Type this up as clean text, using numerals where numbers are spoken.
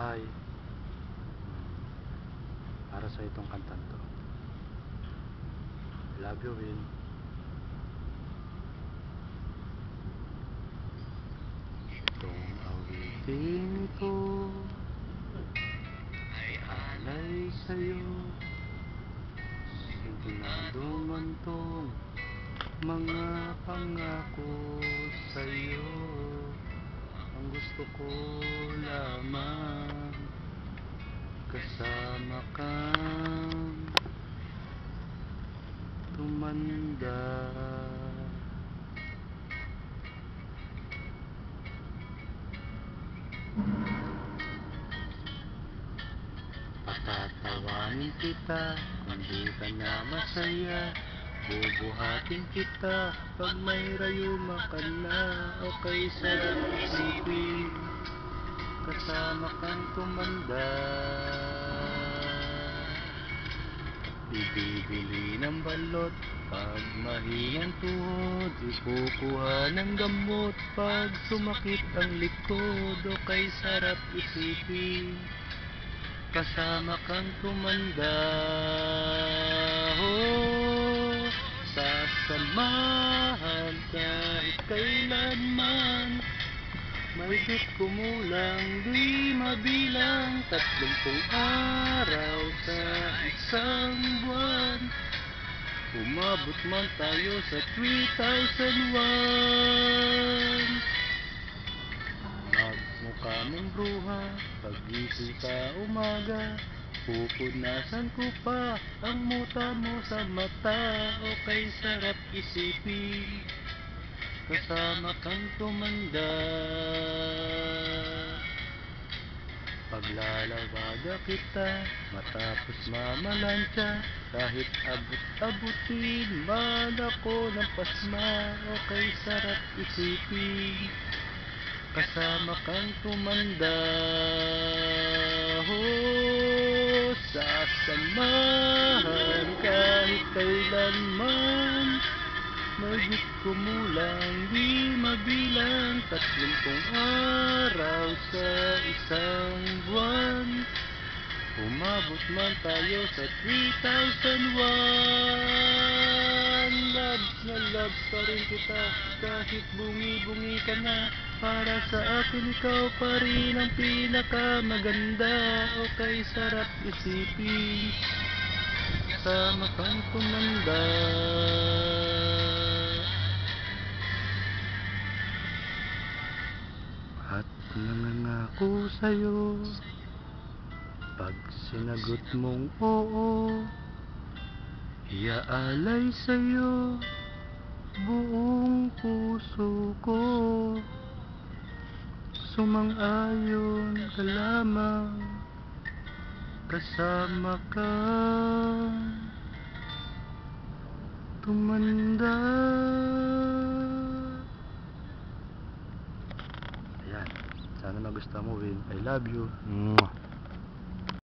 bahay. Para sa itong kantan to. Love you, Win. Itong awitin ko ay alay sa'yo. Sigurado man tong mga pangako sa'yo. Ang gusto ko lamang kasama kang tumanda. Patatawanin kita kung di ka na masaya. Bubuhatin kita pag may rayuma ka na. Okay, sarap isipin kasama kang tumanda. Bibili ng balot pag mahinang tuhod. Ikukuha ng gamot pag sumakit ang likod. Okay, sarap isipin kasama kang tumanda. Oh, sasamahan kahit kailanman. Mahigit kumulang di mabilang 30 araw sa isang buwan. Umabot man tayo sa 3,001. Magmukha mong bruha pag-gising sa umaga. Pupunasan ko pa ang muta mo sa mata. Okay, sarap isipin kasama kang tumanda. Paglalabada kita matapos mamalansya. Kahit abot-abutin man ako ng pasma. Okay, sarap isipin kasama kang tumanda. Oh, sasamahan kahit kailanman. Mahigit kumulang di mabilang 30 araw sa isang buwan. Umabot man tayo sa 3,001. Loves na loves pa rin kita kahit bungi-bungi ka na. Para sa akin ikaw pa rin ang pinakamaganda. Okay, sarap isipin kasama kang tumanda. At nangangako sa'yo pag sinagot mong oo, iaalay sa'yo buong puso ko. Sumang-ayon ka lamang kasama ka tumanda. Ayan, sana magustuhan mo, Win. I love you. Mwah.